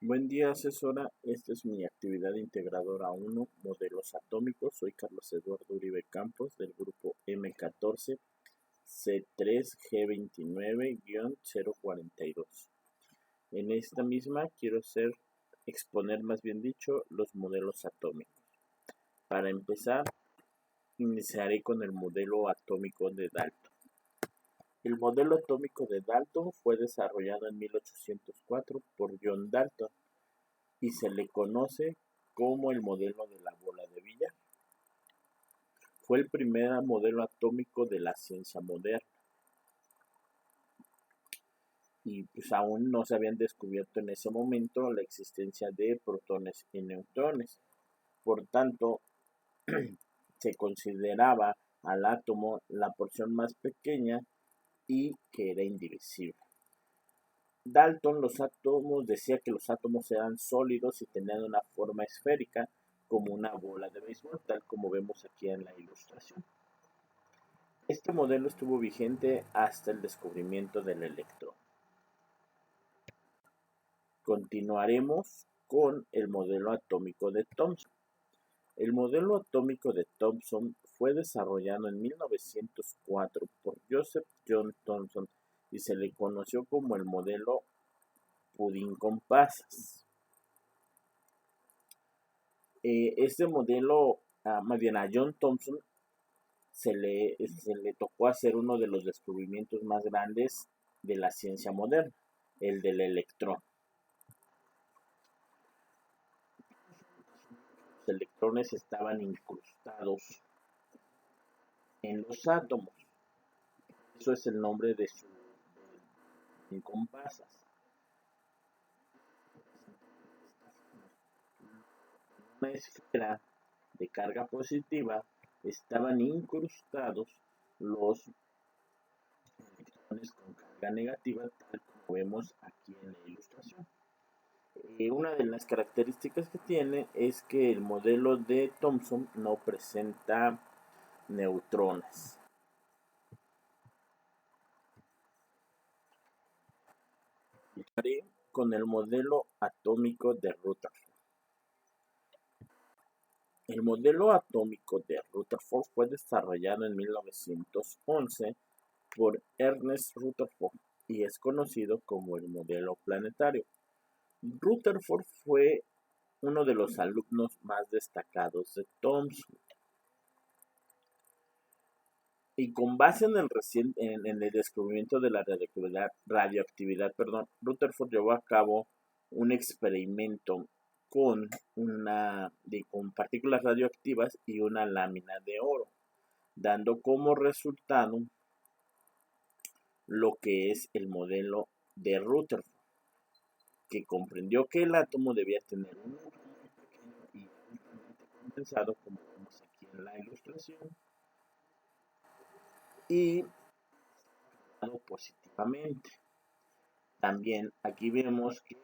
Buen día, asesora. Esta es mi actividad integradora 1, modelos atómicos. Soy Carlos Eduardo Uribe Campos del grupo M14 C3G29-042. En esta misma quiero exponer, más bien dicho, los modelos atómicos. Para empezar, iniciaré con el modelo atómico de Dalton. El modelo atómico de Dalton fue desarrollado en 1804 por John Dalton y se le conoce como el modelo de la bola de billar. Fue el primer modelo atómico de la ciencia moderna y pues aún no se habían descubierto en ese momento la existencia de protones y neutrones. Por tanto, se consideraba al átomo la porción más pequeña y que era indivisible. Dalton decía que los átomos eran sólidos y tenían una forma esférica como una bola de béisbol, tal como vemos aquí en la ilustración. Este modelo estuvo vigente hasta el descubrimiento del electrón. Continuaremos con el modelo atómico de Thomson. El modelo atómico de Thomson fue desarrollado en 1904 por Joseph John Thomson y se le conoció como el modelo pudín con pasas. Este modelo, más bien a John Thomson, se le tocó hacer uno de los descubrimientos más grandes de la ciencia moderna, el del electrón. Los electrones estaban incrustados en los átomos. Eso es el nombre de su compasas. Una esfera de carga positiva estaban incrustados los electrones con carga negativa, tal como vemos aquí en la ilustración. Una de las características que tiene es que el modelo de Thomson no presenta neutrones. Comenzaré con el modelo atómico de Rutherford. El modelo atómico de Rutherford fue desarrollado en 1911 por Ernest Rutherford y es conocido como el modelo planetario. Rutherford fue uno de los alumnos más destacados de Thomson. Y con base en el descubrimiento de la radioactividad, Rutherford llevó a cabo un experimento con partículas radioactivas y una lámina de oro, dando como resultado lo que es el modelo de Rutherford, que comprendió que el átomo debía tener un núcleo muy pequeño y altamente condensado, como vemos aquí en la ilustración, y positivamente. También aquí vemos que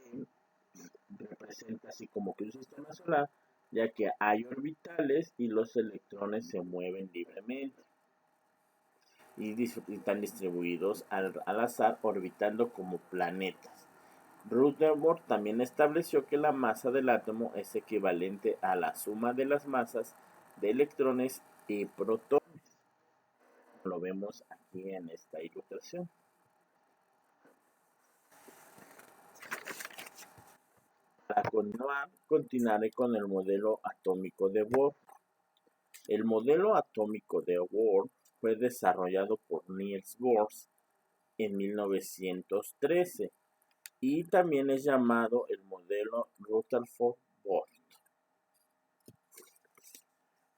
representa así como que un sistema solar, ya que hay orbitales y los electrones se mueven libremente y están distribuidos al azar orbitando como planetas. Rutherford también estableció que la masa del átomo es equivalente a la suma de las masas de electrones y protones. Lo vemos aquí en esta ilustración. Para continuaré con el modelo atómico de Bohr. El modelo atómico de Bohr fue desarrollado por Niels Bohr en 1913 y también es llamado el modelo Rutherford-Bohr.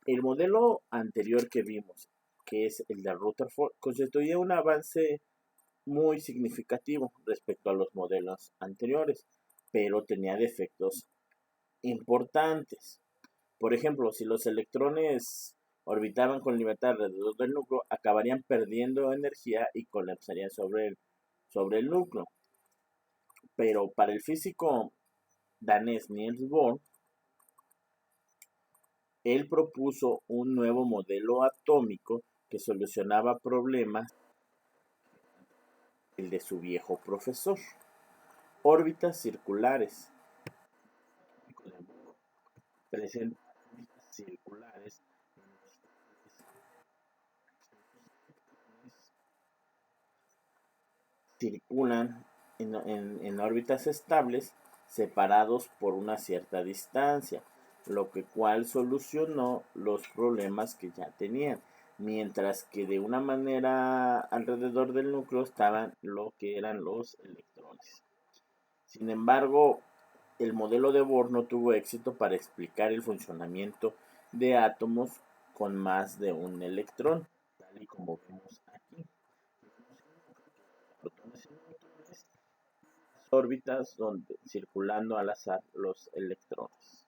El modelo anterior que vimos, que es el de Rutherford, constituye un avance muy significativo respecto a los modelos anteriores, pero tenía defectos importantes. Por ejemplo, si los electrones orbitaban con libertad alrededor del núcleo, acabarían perdiendo energía y colapsarían sobre el núcleo. Pero para el físico danés Niels Bohr, él propuso un nuevo modelo atómico que solucionaba problemas, el de su viejo profesor: órbitas circulares, presentan órbitas circulares en los cuales circulan en órbitas estables separados por una cierta distancia, lo que cual solucionó los problemas que ya tenían, mientras que de una manera alrededor del núcleo estaban lo que eran los electrones. Sin embargo, el modelo de Bohr no tuvo éxito para explicar el funcionamiento de átomos con más de un electrón, tal y como vemos aquí. Protones y neutrones, órbitas donde circulando al azar los electrones.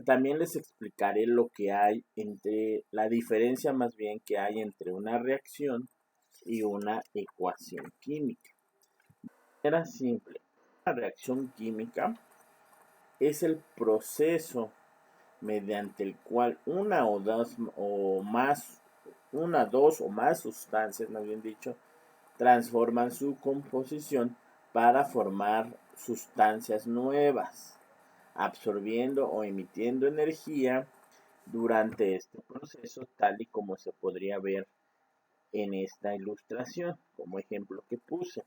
También les explicaré lo que hay entre la diferencia más bien que hay entre una reacción y una ecuación química. Era simple. Una reacción química es el proceso mediante el cual una o dos o más sustancias, más bien dicho, transforman su composición para formar sustancias nuevas, absorbiendo o emitiendo energía durante este proceso, tal y como se podría ver en esta ilustración, como ejemplo que puse.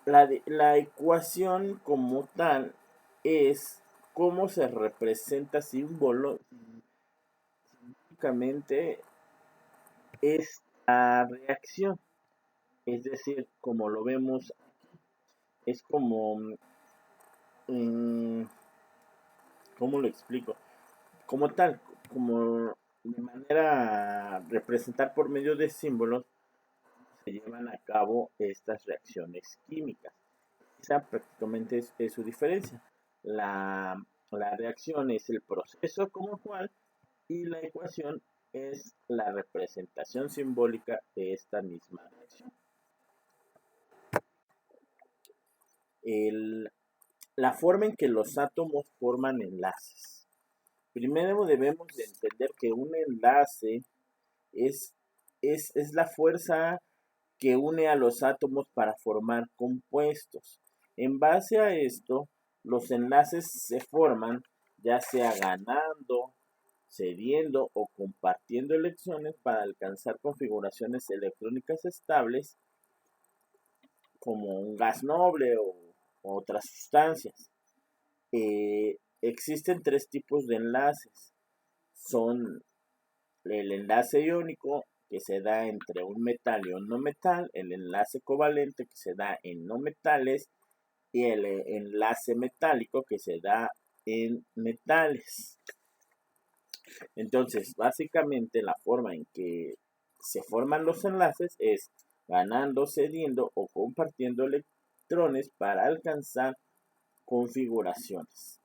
La ecuación como tal es cómo se representa simbólicamente esta reacción. Es decir, como lo vemos, es como, ¿cómo lo explico? Como tal, como de manera representar por medio de símbolos se llevan a cabo estas reacciones químicas. Esa prácticamente es su diferencia. La reacción es el proceso como cual y la ecuación es la representación simbólica de esta misma reacción. La forma en que los átomos forman enlaces. Primero debemos de entender que un enlace es la fuerza que une a los átomos para formar compuestos. En base a esto, los enlaces se forman ya sea ganando, cediendo o compartiendo electrones para alcanzar configuraciones electrónicas estables como un gas noble o otras sustancias. Existen tres tipos de enlaces. Son el enlace iónico, que se da entre un metal y un no metal, el enlace covalente, que se da en no metales, y el enlace metálico, que se da en metales. Entonces, básicamente la forma en que se forman los enlaces es ganando, cediendo o compartiendo electrones para alcanzar configuraciones.